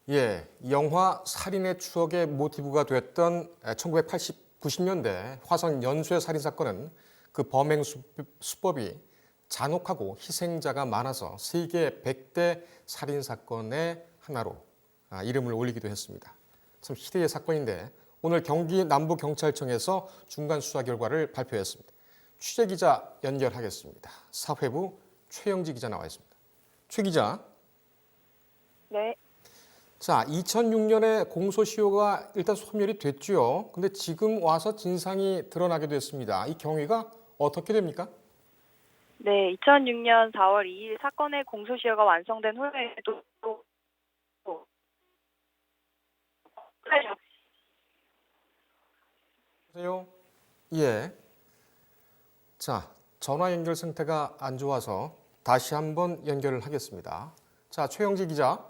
예, 영화 살인의 추억의 모티브가 됐던 1990년대 화성 연쇄 살인 사건은 그 범행 수법이 잔혹하고 희생자가 많아서 세계 100대 살인 사건의 하나로 이름을 올리기도 했습니다. 참 희대의 사건인데 오늘 경기 남부경찰청에서 중간 수사 결과를 발표했습니다. 취재 기자 연결하겠습니다. 사회부 최영지 기자 나와 있습니다. 최 기자. 네, 자, 2006년에 공소시효가 일단 소멸이 됐죠. 근데 지금 와서 진상이 드러나게 됐습니다. 이 경위가 어떻게 됩니까? 네, 2006년 4월 2일 사건의 공소시효가 완성된 후에도 보세요. 예. 자, 전화 연결 상태가 안 좋아서 다시 한번 연결을 하겠습니다. 자, 최영지 기자.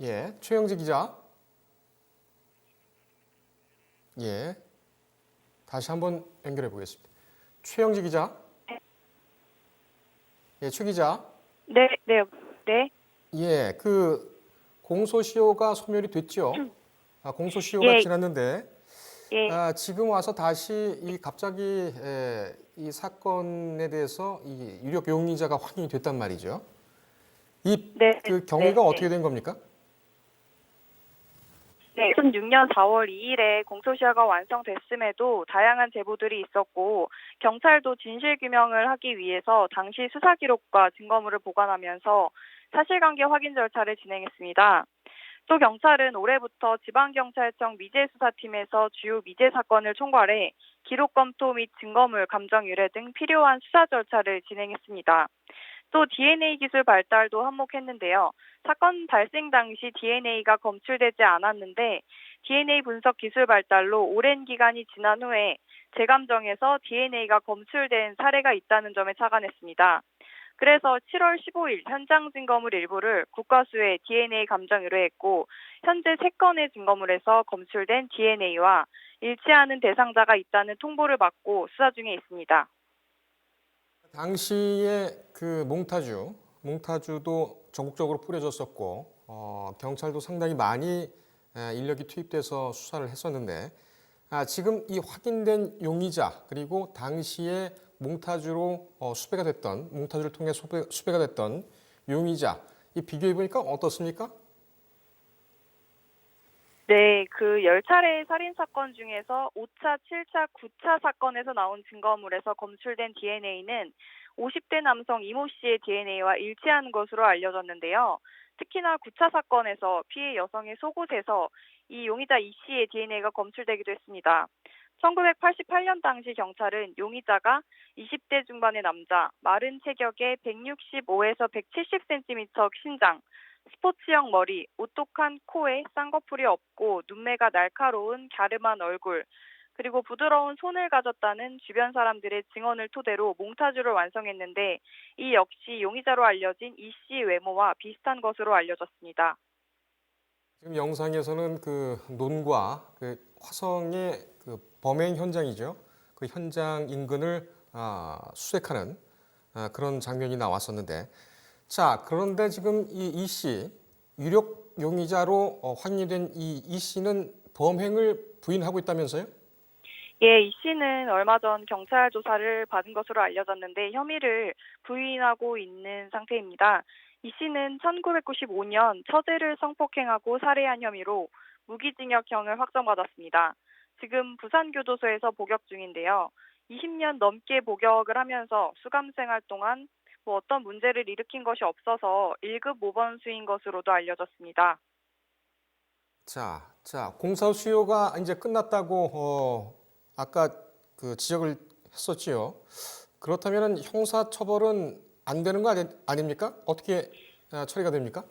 예, 최영지 기자. 예, 다시 한번 연결해 보겠습니다. 최영지 기자. 예, 최 기자. 네, 네, 네, 예, 그 공소시효가 소멸이 됐죠. 공소시효가 예, 지났는데 예, 지금 와서 다시 이 갑자기 이 사건에 대해서 이 유력 용의자가 확인이 됐단 말이죠. 이 네, 그 네, 경위가 어떻게 네. 된 겁니까? 네, 2006년 4월 2일에 공소시효가 완성됐음에도 다양한 제보들이 있었고 경찰도 진실규명을 하기 위해서 당시 수사 기록과 증거물을 보관하면서 사실관계 확인 절차를 진행했습니다. 또 경찰은 올해부터 지방경찰청 미제수사팀에서 주요 미제 사건을 총괄해 기록 검토 및 증거물 감정 유래 등 필요한 수사 절차를 진행했습니다. 또 DNA 기술 발달도 한몫했는데요. 사건 발생 당시 DNA가 검출되지 않았는데 DNA 분석 기술 발달로 오랜 기간이 지난 후에 재감정에서 DNA가 검출된 사례가 있다는 점에 착안했습니다. 그래서 7월 15일 현장 증거물 일부를 국과수에 DNA 감정 의뢰했고 현재 3건의 증거물에서 검출된 DNA와 일치하는 대상자가 있다는 통보를 받고 수사 중에 있습니다. 당시에 그 몽타주도 전국적으로 뿌려졌었고 경찰도 상당히 많이 인력이 투입돼서 수사를 했었는데 지금 이 확인된 용의자 그리고 당시에 몽타주로 몽타주를 통해 수배가 됐던 용의자 이 비교해 보니까 어떻습니까? 네, 그 10차례의 살인사건 중에서 5차, 7차, 9차 사건에서 나온 증거물에서 검출된 DNA는 50대 남성 이모 씨의 DNA와 일치하는 것으로 알려졌는데요. 특히나 9차 사건에서 피해 여성의 속옷에서 이 용의자 이 씨의 DNA가 검출되기도 했습니다. 1988년 당시 경찰은 용의자가 20대 중반의 남자, 마른 체격에 165에서 170cm 신장, 스포츠형 머리, 오똑한 코에 쌍꺼풀이 없고 눈매가 날카로운 갸름한 얼굴, 그리고 부드러운 손을 가졌다는 주변 사람들의 증언을 토대로 몽타주를 완성했는데 이 역시 용의자로 알려진 이 씨 외모와 비슷한 것으로 알려졌습니다. 지금 영상에서는 그 논과 그 화성의 그 범행 현장이죠. 그 현장 인근을 수색하는 그런 장면이 나왔었는데, 자 그런데 지금 이 씨, 유력 용의자로 확인이 된 이 씨는 범행을 부인하고 있다면서요? 예, 이 씨는 얼마 전 경찰 조사를 받은 것으로 알려졌는데 혐의를 부인하고 있는 상태입니다. 이 씨는 1995년 처제를 성폭행하고 살해한 혐의로 무기징역형을 확정받았습니다. 지금 부산교도소에서 복역 중인데요. 20년 넘게 복역을 하면서 수감 생활 동안 어떤 문제를 일으킨 것이 없어서 1급 모범수인 것으로도 알려졌습니다. 자, 공사 수요가 이제 끝났다고 아까 그 지적을 했었지요. 그렇다면 형사 처벌은 안 되는 거 아닙니까? 어떻게 처리가 됩니까?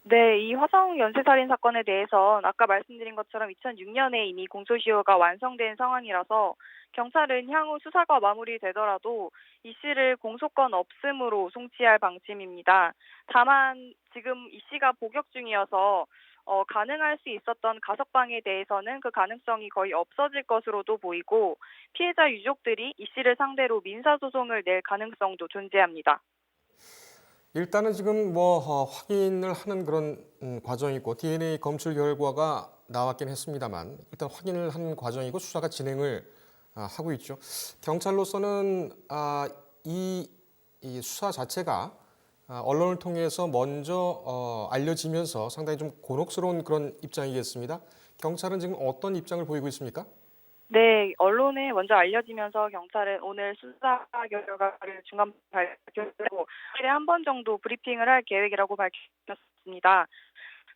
네, 이 화성 연쇄살인 사건에 대해선 아까 말씀드린 것처럼 2006년에 이미 공소시효가 완성된 상황이라서 경찰은 향후 수사가 마무리되더라도 이 씨를 공소권 없음으로 송치할 방침입니다. 다만 지금 이 씨가 복역 중이어서 가능할 수 있었던 가석방에 대해서는 그 가능성이 거의 없어질 것으로도 보이고 피해자 유족들이 이 씨를 상대로 민사소송을 낼 가능성도 존재합니다. 일단은 지금 확인을 하는 그런 과정이고 DNA 검출 결과가 나왔긴 했습니다만 일단 확인을 하는 과정이고 수사가 진행을 하고 있죠. 경찰로서는 이 수사 자체가 언론을 통해서 먼저 알려지면서 상당히 좀 곤혹스러운 그런 입장이겠습니다. 경찰은 지금 어떤 입장을 보이고 있습니까? 네, 언론에 먼저 알려지면서 경찰은 오늘 수사 결과를 중간 발표하고 일에 한 번 정도 브리핑을 할 계획이라고 밝혔습니다.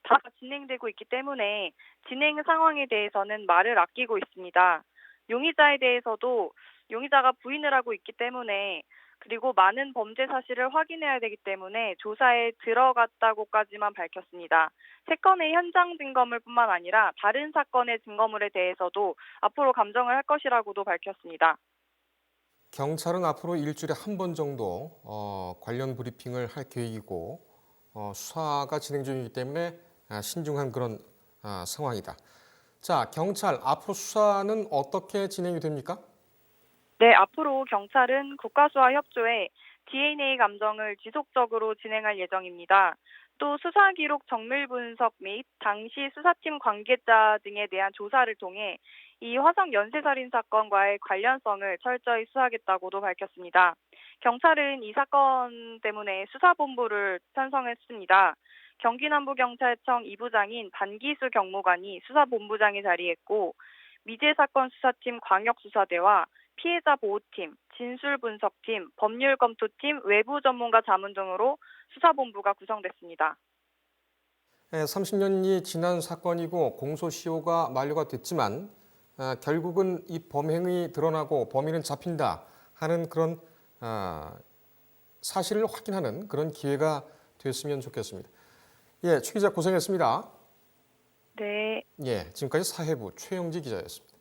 다 진행되고 있기 때문에 진행 상황에 대해서는 말을 아끼고 있습니다. 용의자에 대해서도 용의자가 부인을 하고 있기 때문에 그리고 많은 범죄 사실을 확인해야 되기 때문에 조사에 들어갔다고까지만 밝혔습니다. 세 건의 현장 증거물 뿐만 아니라 다른 사건의 증거물에 대해서도 앞으로 감정을 할 것이라고도 밝혔습니다. 경찰은 앞으로 일주일에 한 번 정도 관련 브리핑을 할 계획이고 수사가 진행 중이기 때문에 신중한 그런 상황이다. 자, 경찰 앞으로 수사는 어떻게 진행이 됩니까? 네, 앞으로 경찰은 국가수와 협조해 DNA 감정을 지속적으로 진행할 예정입니다. 또 수사 기록 정밀 분석 및 당시 수사팀 관계자 등에 대한 조사를 통해 이 화성 연쇄살인 사건과의 관련성을 철저히 수사하겠다고도 밝혔습니다. 경찰은 이 사건 때문에 수사본부를 편성했습니다. 경기남부경찰청 2부장인 반기수 경무관이 수사본부장에 자리했고 미제 사건 수사팀 광역수사대와 피해자 보호팀, 진술분석팀, 법률검토팀, 외부 전문가 자문 등으로 수사본부가 구성됐습니다. 30년이 지난 사건이고 공소시효가 만료가 됐지만 결국은 이 범행이 드러나고 범인은 잡힌다 하는 그런 사실을 확인하는 그런 기회가 됐으면 좋겠습니다. 예, 최 기자 고생했습니다. 네. 예, 지금까지 사회부 최영지 기자였습니다.